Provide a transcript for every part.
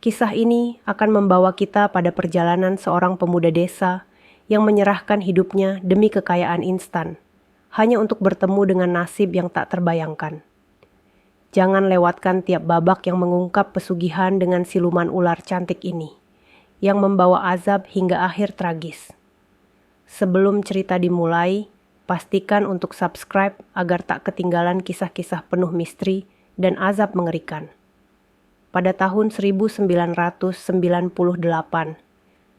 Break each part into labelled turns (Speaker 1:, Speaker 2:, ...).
Speaker 1: Kisah ini akan membawa kita pada perjalanan seorang pemuda desa yang menyerahkan hidupnya demi kekayaan instan, hanya untuk bertemu dengan nasib yang tak terbayangkan. Jangan lewatkan tiap babak yang mengungkap pesugihan dengan siluman ular cantik ini, yang membawa azab hingga akhir tragis. Sebelum cerita dimulai, pastikan untuk subscribe agar tak ketinggalan kisah-kisah penuh misteri dan azab mengerikan. Pada tahun 1998,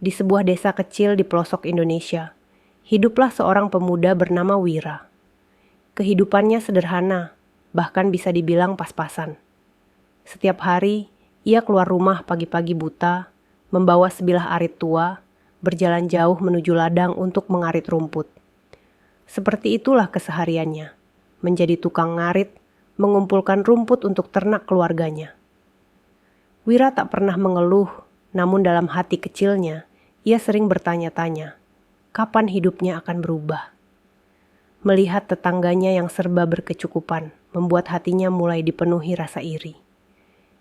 Speaker 1: di sebuah desa kecil di pelosok Indonesia, hiduplah seorang pemuda bernama Wira. Kehidupannya sederhana, bahkan bisa dibilang pas-pasan. Setiap hari, ia keluar rumah pagi-pagi buta, membawa sebilah arit tua, berjalan jauh menuju ladang untuk mengarit rumput. Seperti itulah kesehariannya, menjadi tukang ngarit, mengumpulkan rumput untuk ternak keluarganya. Wira tak pernah mengeluh, namun dalam hati kecilnya, ia sering bertanya-tanya, kapan hidupnya akan berubah? Melihat tetangganya yang serba berkecukupan, membuat hatinya mulai dipenuhi rasa iri.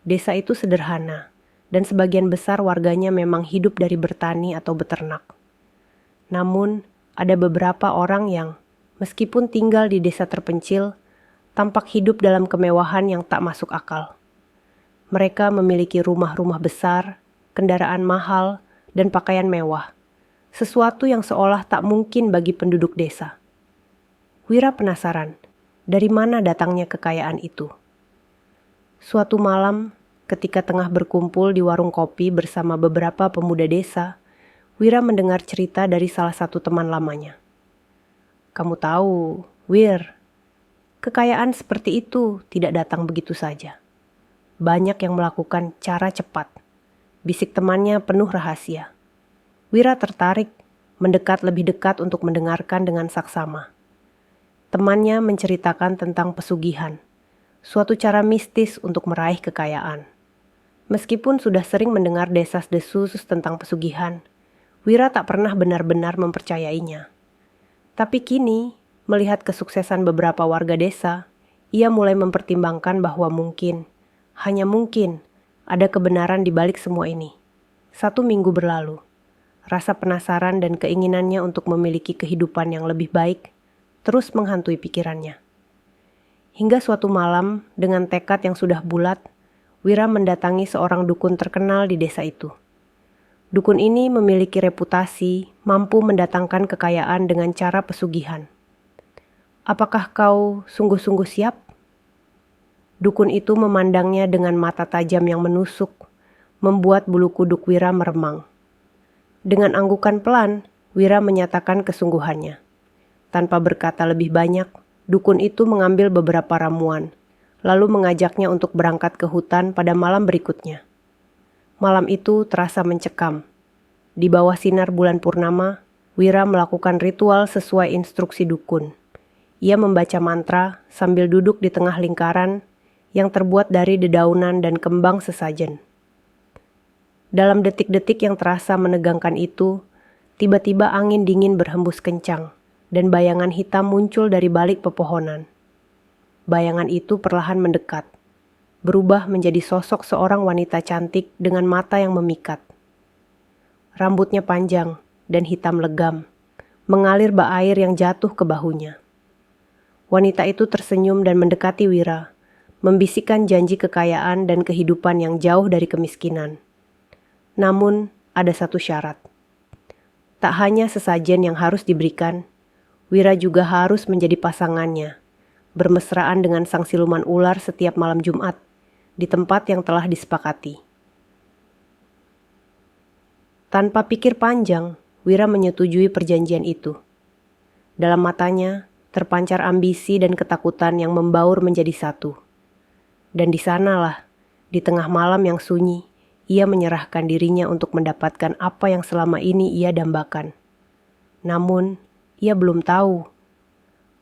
Speaker 1: Desa itu sederhana, dan sebagian besar warganya memang hidup dari bertani atau beternak. Namun, ada beberapa orang yang, meskipun tinggal di desa terpencil, tampak hidup dalam kemewahan yang tak masuk akal. Mereka memiliki rumah-rumah besar, kendaraan mahal, dan pakaian mewah, sesuatu yang seolah tak mungkin bagi penduduk desa. Wira penasaran, dari mana datangnya kekayaan itu? Suatu malam, ketika tengah berkumpul di warung kopi bersama beberapa pemuda desa, Wira mendengar cerita dari salah satu teman lamanya. Kamu tahu, Wir, kekayaan seperti itu tidak datang begitu saja. Banyak yang melakukan cara cepat. Bisik temannya penuh rahasia. Wira tertarik, mendekat lebih dekat untuk mendengarkan dengan saksama. Temannya menceritakan tentang pesugihan, suatu cara mistis untuk meraih kekayaan. Meskipun sudah sering mendengar desas-desus tentang pesugihan, Wira tak pernah benar-benar mempercayainya. Tapi kini, melihat kesuksesan beberapa warga desa, ia mulai mempertimbangkan bahwa hanya mungkin, ada kebenaran di balik semua ini. 1 minggu berlalu, rasa penasaran dan keinginannya untuk memiliki kehidupan yang lebih baik terus menghantui pikirannya. Hingga suatu malam, dengan tekad yang sudah bulat, Wira mendatangi seorang dukun terkenal di desa itu. Dukun ini memiliki reputasi mampu mendatangkan kekayaan dengan cara pesugihan. Apakah kau sungguh-sungguh siap? Dukun itu memandangnya dengan mata tajam yang menusuk, membuat bulu kuduk Wira meremang. Dengan anggukan pelan, Wira menyatakan kesungguhannya. Tanpa berkata lebih banyak, dukun itu mengambil beberapa ramuan, lalu mengajaknya untuk berangkat ke hutan pada malam berikutnya. Malam itu terasa mencekam. Di bawah sinar bulan purnama, Wira melakukan ritual sesuai instruksi dukun. Ia membaca mantra sambil duduk di tengah lingkaran yang terbuat dari dedaunan dan kembang sesajen. Dalam detik-detik yang terasa menegangkan itu, tiba-tiba angin dingin berhembus kencang, dan bayangan hitam muncul dari balik pepohonan. Bayangan itu perlahan mendekat, berubah menjadi sosok seorang wanita cantik dengan mata yang memikat. Rambutnya panjang dan hitam legam, mengalir bak air yang jatuh ke bahunya. Wanita itu tersenyum dan mendekati Wira, membisikkan janji kekayaan dan kehidupan yang jauh dari kemiskinan. Namun, ada satu syarat. Tak hanya sesajen yang harus diberikan, Wira juga harus menjadi pasangannya, bermesraan dengan sang siluman ular setiap malam Jumat, di tempat yang telah disepakati. Tanpa pikir panjang, Wira menyetujui perjanjian itu. Dalam matanya, terpancar ambisi dan ketakutan yang membaur menjadi satu. Dan di sanalah, di tengah malam yang sunyi, ia menyerahkan dirinya untuk mendapatkan apa yang selama ini ia dambakan. Namun, ia belum tahu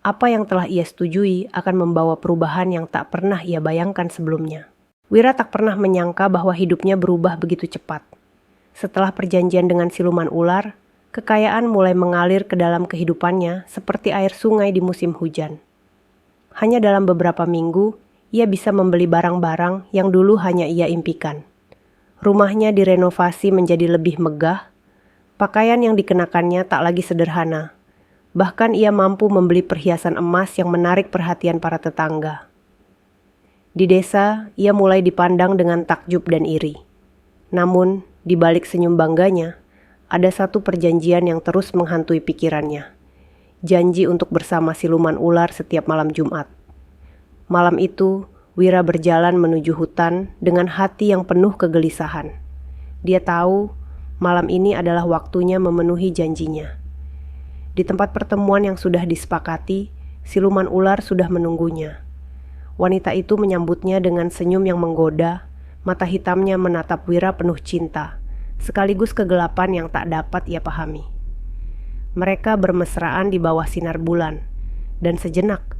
Speaker 1: apa yang telah ia setujui akan membawa perubahan yang tak pernah ia bayangkan sebelumnya. Wira tak pernah menyangka bahwa hidupnya berubah begitu cepat. Setelah perjanjian dengan siluman ular, kekayaan mulai mengalir ke dalam kehidupannya seperti air sungai di musim hujan. Hanya dalam beberapa minggu, ia bisa membeli barang-barang yang dulu hanya ia impikan. Rumahnya direnovasi menjadi lebih megah, pakaian yang dikenakannya tak lagi sederhana. Bahkan ia mampu membeli perhiasan emas yang menarik perhatian para tetangga. Di desa, ia mulai dipandang dengan takjub dan iri. Namun, di balik senyum bangganya, ada satu perjanjian yang terus menghantui pikirannya. Janji untuk bersama siluman ular setiap malam Jumat. Malam itu, Wira berjalan menuju hutan dengan hati yang penuh kegelisahan. Dia tahu malam ini adalah waktunya memenuhi janjinya. Di tempat pertemuan yang sudah disepakati, siluman ular sudah menunggunya. Wanita itu menyambutnya dengan senyum yang menggoda, mata hitamnya menatap Wira penuh cinta, sekaligus kegelapan yang tak dapat ia pahami. Mereka bermesraan di bawah sinar bulan, dan sejenak,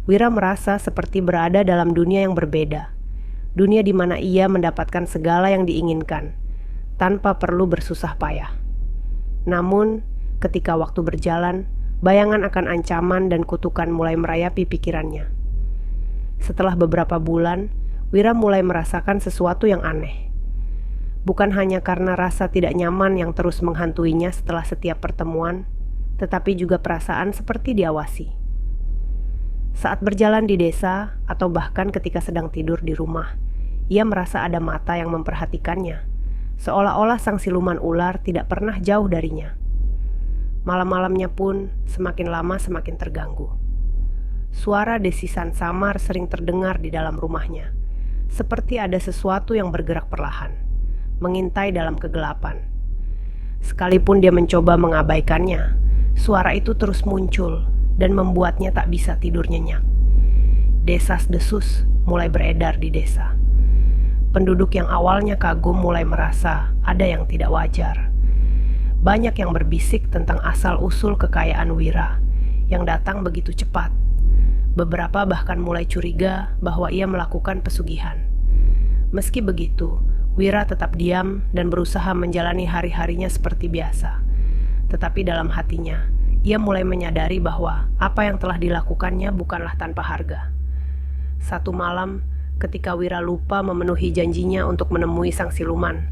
Speaker 1: Wira merasa seperti berada dalam dunia yang berbeda. Dunia di mana ia mendapatkan segala yang diinginkan, tanpa perlu bersusah payah. Namun, ketika waktu berjalan, bayangan akan ancaman dan kutukan mulai merayapi pikirannya. Setelah beberapa bulan, Wira mulai merasakan sesuatu yang aneh. Bukan hanya karena rasa tidak nyaman yang terus menghantuinya setelah setiap pertemuan, tetapi juga perasaan seperti diawasi. Saat berjalan di desa, atau bahkan ketika sedang tidur di rumah, ia merasa ada mata yang memperhatikannya, seolah-olah sang siluman ular tidak pernah jauh darinya. Malam-malamnya pun semakin lama semakin terganggu. Suara desisan samar sering terdengar di dalam rumahnya, seperti ada sesuatu yang bergerak perlahan, mengintai dalam kegelapan. Sekalipun dia mencoba mengabaikannya, suara itu terus muncul dan membuatnya tak bisa tidur nyenyak. Desas-desus mulai beredar di desa. Penduduk yang awalnya kagum mulai merasa ada yang tidak wajar. Banyak yang berbisik tentang asal-usul kekayaan Wira yang datang begitu cepat. Beberapa bahkan mulai curiga bahwa ia melakukan pesugihan. Meski begitu, Wira tetap diam dan berusaha menjalani hari-harinya seperti biasa. Tetapi dalam hatinya, ia mulai menyadari bahwa apa yang telah dilakukannya bukanlah tanpa harga. Satu malam, ketika Wira lupa memenuhi janjinya untuk menemui sang siluman,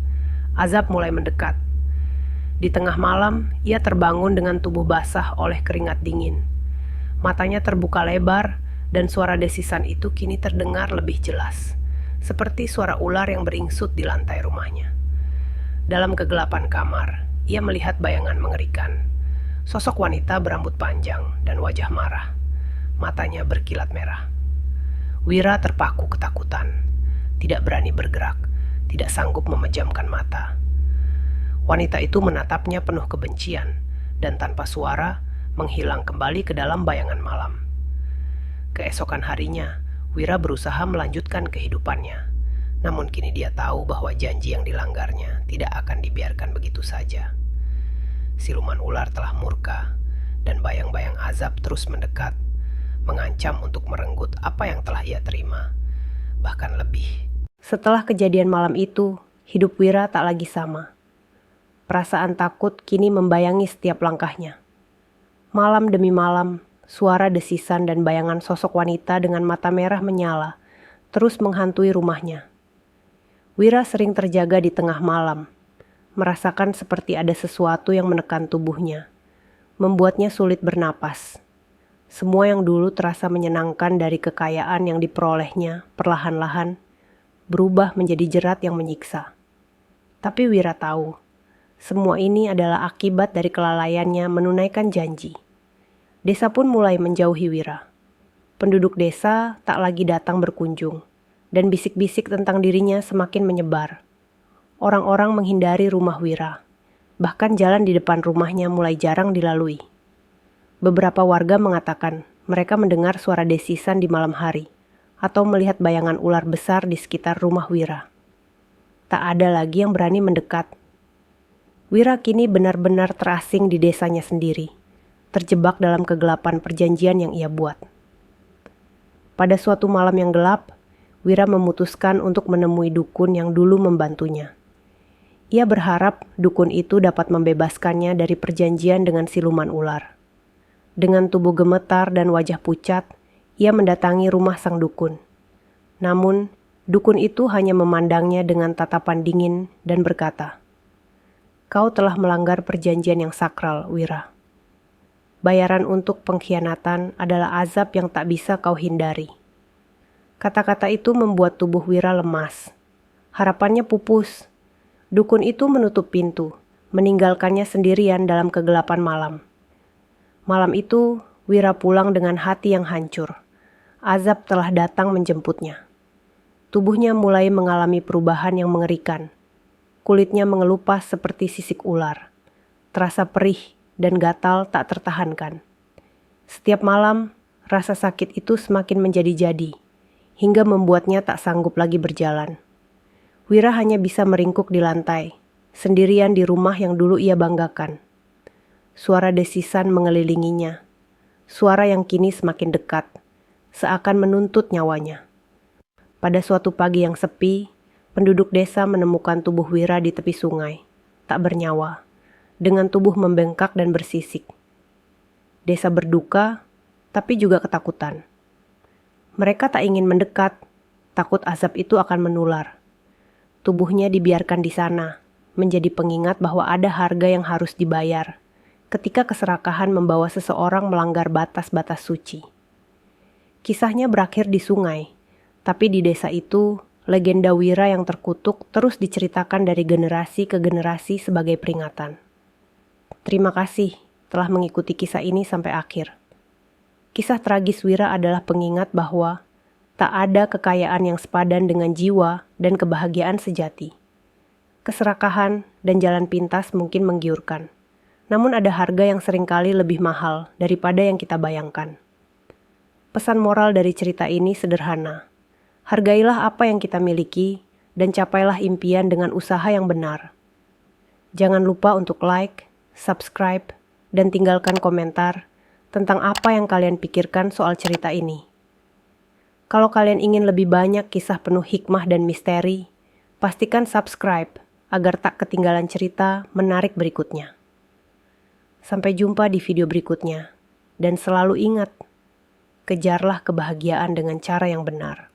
Speaker 1: azab mulai mendekat. Di tengah malam, ia terbangun dengan tubuh basah oleh keringat dingin. Matanya terbuka lebar, dan suara desisan itu kini terdengar lebih jelas, seperti suara ular yang beringsut di lantai rumahnya. Dalam kegelapan kamar, ia melihat bayangan mengerikan. Sosok wanita berambut panjang dan wajah marah. Matanya berkilat merah. Wira terpaku ketakutan, tidak berani bergerak, tidak sanggup memejamkan mata. Wanita itu menatapnya penuh kebencian dan tanpa suara menghilang kembali ke dalam bayangan malam. Keesokan harinya, Wira berusaha melanjutkan kehidupannya. Namun kini dia tahu bahwa janji yang dilanggarnya tidak akan dibiarkan begitu saja. Siluman ular telah murka dan bayang-bayang azab terus mendekat, mengancam untuk merenggut apa yang telah ia terima, bahkan lebih. Setelah kejadian malam itu, hidup Wira tak lagi sama. Perasaan takut kini membayangi setiap langkahnya. Malam demi malam, suara desisan dan bayangan sosok wanita dengan mata merah menyala terus menghantui rumahnya. Wira sering terjaga di tengah malam, merasakan seperti ada sesuatu yang menekan tubuhnya, membuatnya sulit bernapas. Semua yang dulu terasa menyenangkan dari kekayaan yang diperolehnya perlahan-lahan berubah menjadi jerat yang menyiksa. Tapi Wira tahu, semua ini adalah akibat dari kelalaiannya menunaikan janji. Desa pun mulai menjauhi Wira. Penduduk desa tak lagi datang berkunjung, dan bisik-bisik tentang dirinya semakin menyebar. Orang-orang menghindari rumah Wira. Bahkan jalan di depan rumahnya mulai jarang dilalui. Beberapa warga mengatakan mereka mendengar suara desisan di malam hari, atau melihat bayangan ular besar di sekitar rumah Wira. Tak ada lagi yang berani mendekat. Wira kini benar-benar terasing di desanya sendiri, terjebak dalam kegelapan perjanjian yang ia buat. Pada suatu malam yang gelap, Wira memutuskan untuk menemui dukun yang dulu membantunya. Ia berharap dukun itu dapat membebaskannya dari perjanjian dengan siluman ular. Dengan tubuh gemetar dan wajah pucat, ia mendatangi rumah sang dukun. Namun, Dukun itu hanya memandangnya dengan tatapan dingin dan berkata, "Kau telah melanggar perjanjian yang sakral, Wira. Bayaran untuk pengkhianatan adalah azab yang tak bisa kau hindari." Kata-kata itu membuat tubuh Wira lemas. Harapannya pupus. Dukun itu menutup pintu, meninggalkannya sendirian dalam kegelapan malam. Malam itu, Wira pulang dengan hati yang hancur. Azab telah datang menjemputnya. Tubuhnya mulai mengalami perubahan yang mengerikan. Kulitnya mengelupas seperti sisik ular. Terasa perih dan gatal tak tertahankan. Setiap malam, rasa sakit itu semakin menjadi-jadi, hingga membuatnya tak sanggup lagi berjalan. Wira hanya bisa meringkuk di lantai, sendirian di rumah yang dulu ia banggakan. Suara desisan mengelilinginya. Suara yang kini semakin dekat, seakan menuntut nyawanya. Pada suatu pagi yang sepi, penduduk desa menemukan tubuh Wira di tepi sungai, tak bernyawa, dengan tubuh membengkak dan bersisik. Desa berduka, tapi juga ketakutan. Mereka tak ingin mendekat, takut azab itu akan menular. Tubuhnya dibiarkan di sana, menjadi pengingat bahwa ada harga yang harus dibayar, ketika keserakahan membawa seseorang melanggar batas-batas suci. Kisahnya berakhir di sungai, tapi di desa itu, legenda Wira yang terkutuk terus diceritakan dari generasi ke generasi sebagai peringatan. Terima kasih telah mengikuti kisah ini sampai akhir. Kisah tragis Wira adalah pengingat bahwa tak ada kekayaan yang sepadan dengan jiwa dan kebahagiaan sejati. Keserakahan dan jalan pintas mungkin menggiurkan, namun ada harga yang seringkali lebih mahal daripada yang kita bayangkan. Pesan moral dari cerita ini sederhana. Hargailah apa yang kita miliki dan capailah impian dengan usaha yang benar. Jangan lupa untuk like, subscribe, dan tinggalkan komentar tentang apa yang kalian pikirkan soal cerita ini. Kalau kalian ingin lebih banyak kisah penuh hikmah dan misteri, pastikan subscribe agar tak ketinggalan cerita menarik berikutnya. Sampai jumpa di video berikutnya, dan selalu ingat, kejarlah kebahagiaan dengan cara yang benar.